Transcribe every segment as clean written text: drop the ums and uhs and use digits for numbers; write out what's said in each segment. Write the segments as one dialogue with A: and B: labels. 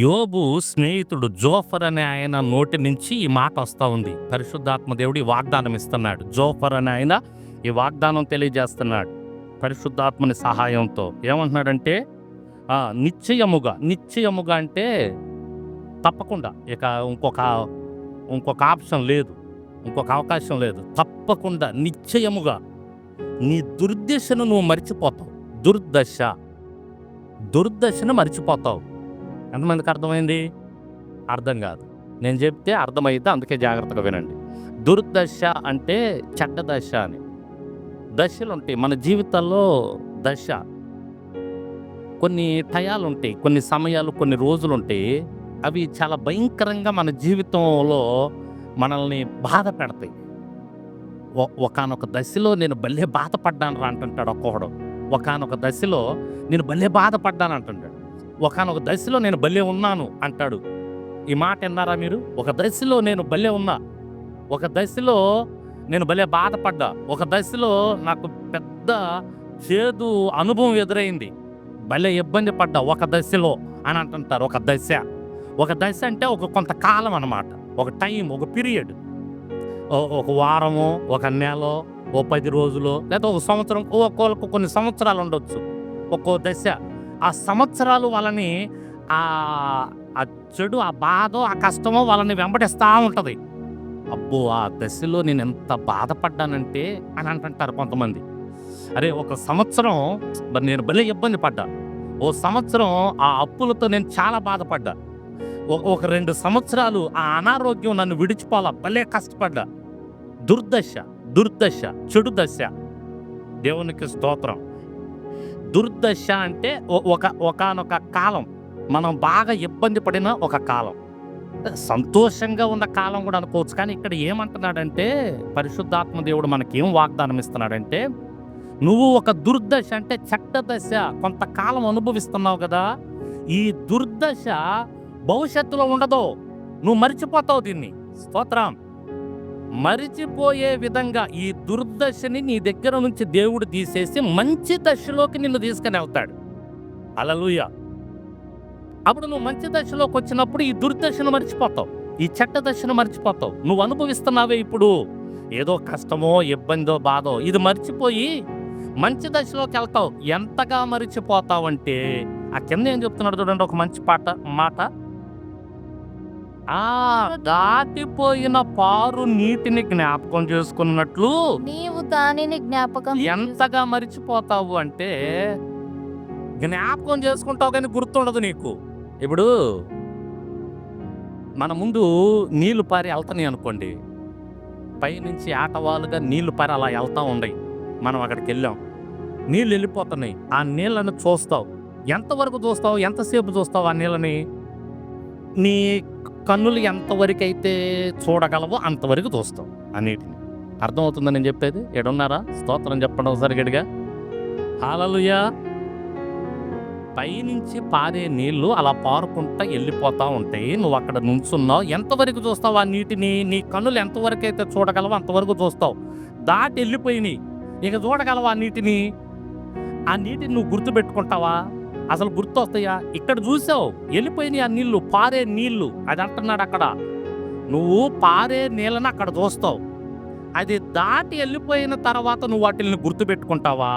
A: యోబు స్నేహితుడు జోఫర్ అనే ఆయన నోటి నుంచి ఈ మాట వస్తూ ఉంది. పరిశుద్ధాత్మ దేవుడు ఈ వాగ్దానం ఇస్తున్నాడు. జోఫర్ అనే ఆయన ఈ వాగ్దానం తెలియజేస్తున్నాడు పరిశుద్ధాత్మని సహాయంతో. ఏమంటున్నాడంటే నిశ్చయముగా అంటే తప్పకుండా, ఇక ఇంకొక ఆప్షన్ లేదు, ఇంకొక అవకాశం లేదు. తప్పకుండా నిశ్చయముగా నీ దుర్దశను నువ్వు మర్చిపోతావు. దుర్దశను మర్చిపోతావు. ఎంతమందికి అర్థమైంది? అర్థం కాదు. నేను చెప్తే అర్థమైతే, అందుకే జాగ్రత్తగా వినండి. దుర్దశ అంటే చెడ్డ దశ అని. దశలు ఉంటాయి మన జీవితంలో. దశ కొన్ని టయాలు ఉంటాయి, కొన్ని సమయాలు, కొన్ని రోజులు ఉంటాయి. అవి చాలా భయంకరంగా మన జీవితంలో మనల్ని బాధ పెడతాయి. ఒకానొక దశలో నేను భలే బాధపడ్డాను రా అంటుంటాడు ఒక్కొక్కడు. ఒకానొక దశలో నేను భలే బాధపడ్డాను అంటుంటాడు. ఒకానొక దశలో నేను భలే ఉన్నాను అంటాడు. ఈ మాట విన్నారా మీరు? ఒక దశలో నేను భలే ఉన్నా, ఒక దశలో నేను భలే బాధపడ్డా, ఒక దశలో నాకు పెద్ద చేదు అనుభవం ఎదురైంది, భలే ఇబ్బంది పడ్డా ఒక దశలో అని అంటుంటారు. ఒక దశ అంటే ఒక కొంతకాలం అన్నమాట, ఒక టైం, ఒక పీరియడ్. ఒక వారము, ఒక నెల, ఓ 10 రోజులు, లేదా ఒక సంవత్సరం. ఒక్కొక్కరికి కొన్ని సంవత్సరాలు ఉండొచ్చు. ఒక్కో దశ ఆ సంవత్సరాలు వాళ్ళని ఆ చెడు, ఆ బాధ, ఆ కష్టమో వాళ్ళని వెంబడిస్తూ ఉంటుంది. అబ్బో, ఆ దశలో నేను ఎంత బాధపడ్డానంటే అని అంటుంటారు కొంతమంది. అరే, ఒక సంవత్సరం మరి నేను భలే ఇబ్బంది పడ్డా, ఓ సంవత్సరం ఆ అప్పులతో నేను చాలా బాధపడ్డా, ఒక 2 సంవత్సరాలు ఆ అనారోగ్యం నన్ను విడిచిపోవాలా, భలే కష్టపడ్డా. దుర్దశ, చెడు దశ. దేవునికి స్తోత్రం. దుర్దశ అంటే ఒకానొక కాలం, మనం బాగా ఇబ్బంది పడిన ఒక కాలం. సంతోషంగా ఉన్న కాలం కూడా అనుకోవచ్చు. కానీ ఇక్కడ ఏమంటున్నాడంటే పరిశుద్ధాత్మ దేవుడు మనకేం వాగ్దానం ఇస్తున్నాడంటే, నువ్వు ఒక దుర్దశ అంటే చెడ్డ దశ కొంతకాలం అనుభవిస్తున్నావు కదా, ఈ దుర్దశ భవిష్యత్తులో ఉండదు, నువ్వు మర్చిపోతావు దీన్ని. స్తోత్రం. మరిచిపోయే విధంగా ఈ దుర్దశని నీ దగ్గర నుంచి దేవుడు తీసేసి మంచి దశలోకి నిన్ను తీసుకుని వెళ్తాడు. హల్లెలూయా. అప్పుడు నువ్వు మంచి దశలోకి వచ్చినప్పుడు ఈ దుర్దశను మర్చిపోతావు, ఈ చెడ్డ దశను మర్చిపోతావు. నువ్వు అనుభవిస్తున్నావే ఇప్పుడు ఏదో కష్టమో, ఇబ్బందో, బాధో, ఇది మర్చిపోయి మంచి దశలోకి వెళ్తావు. ఎంతగా మరిచిపోతావంటే ఆ కింద ఏం చెప్తున్నాడు చూడండి, ఒక మంచి మాట. దాటిపోయిన పారు నీటిని జ్ఞాపకం చేసుకున్నట్లు
B: నీవు దానిని జ్ఞాపకం
A: ఎంతగా మరిచిపోతావు అంటే, జ్ఞాపకం చేసుకుంటావు కానీ గుర్తుండదు నీకు. ఇప్పుడు మన ముందు నీళ్లు పారి వెళ్తాయి అనుకోండి, పైనుంచి ఆటవాలుగా నీళ్లు పారి అలా వెళ్తా ఉన్నాయి. మనం అక్కడికి వెళ్ళాం, నీళ్ళు వెళ్ళిపోతున్నాయి. ఆ నీళ్ళని చూస్తావు. ఎంతవరకు చూస్తావు? ఎంతసేపు చూస్తావు ఆ నీళ్ళని? నీ కన్నులు ఎంతవరకు అయితే చూడగలవో అంతవరకు చూస్తావు ఆ నీటిని. అర్థమవుతుందని నేను చెప్పేది? ఎడున్నారా? స్తోత్రం చెప్పండి ఒకసారి గట్టిగా. హల్లెలూయా. పైనుంచి పారే నీళ్లు అలా పారుకుంటా వెళ్ళిపోతా ఉంటాయి. నువ్వు అక్కడ నుంచున్నావు, ఎంతవరకు చూస్తావు ఆ నీటిని? నీ కన్నులు ఎంతవరకు అయితే చూడగలవో అంతవరకు చూస్తావు. దాటి వెళ్ళిపోయినాయి, ఇక చూడగలవా ఆ నీటిని? ఆ నీటిని నువ్వు గుర్తుపెట్టుకుంటావా? అసలు గుర్తు వస్తాయా? ఇక్కడ చూసావు, వెళ్ళిపోయినాయి ఆ నీళ్లు, పారే నీళ్లు. అది అంటున్నాడు అక్కడ. నువ్వు పారే నీళ్ళని అక్కడ చూస్తావు, అది దాటి వెళ్ళిపోయిన తర్వాత నువ్వు వాటిని గుర్తుపెట్టుకుంటావా?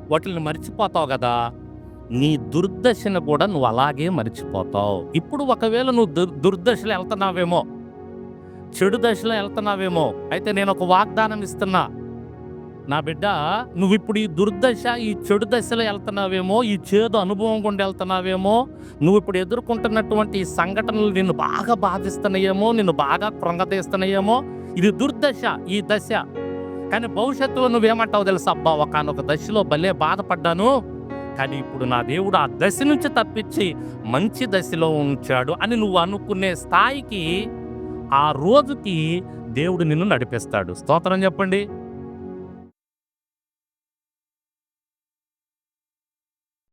A: వాటిని మర్చిపోతావు కదా. నీ దుర్దశను కూడా నువ్వు అలాగే మర్చిపోతావు. ఇప్పుడు ఒకవేళ నువ్వు దుర్దశలో వెళ్తున్నావేమో, చెడు దశలో వెళ్తున్నావేమో, అయితే నేను ఒక వాగ్దానం ఇస్తున్నా, నా బిడ్డ, నువ్వు ఇప్పుడు ఈ దుర్దశ, ఈ చెడు దశలో వెళ్తున్నావేమో, ఈ చేదు అనుభవం గుండా వెళ్తున్నావేమో, నువ్వు ఇప్పుడు ఎదుర్కొంటున్నటువంటి ఈ సంఘటనలు నిన్ను బాగా బాధిస్తున్నాయేమో, నిన్ను బాగా కృంగతీస్తున్నాయేమో. ఇది దుర్దశ, ఈ దశ. కానీ భవిష్యత్తులో నువ్వేమంటావు తెలుసా? అబ్బా, ఒకానొక దశలో భలే బాధపడ్డాను, కానీ ఇప్పుడు నా దేవుడు ఆ దశ నుంచి తప్పించి మంచి దశలో ఉంచాడు అని నువ్వు అనుకునే స్థాయికి, ఆ రోజుకి దేవుడు నిన్ను నడిపిస్తాడు. స్తోత్రం చెప్పండి.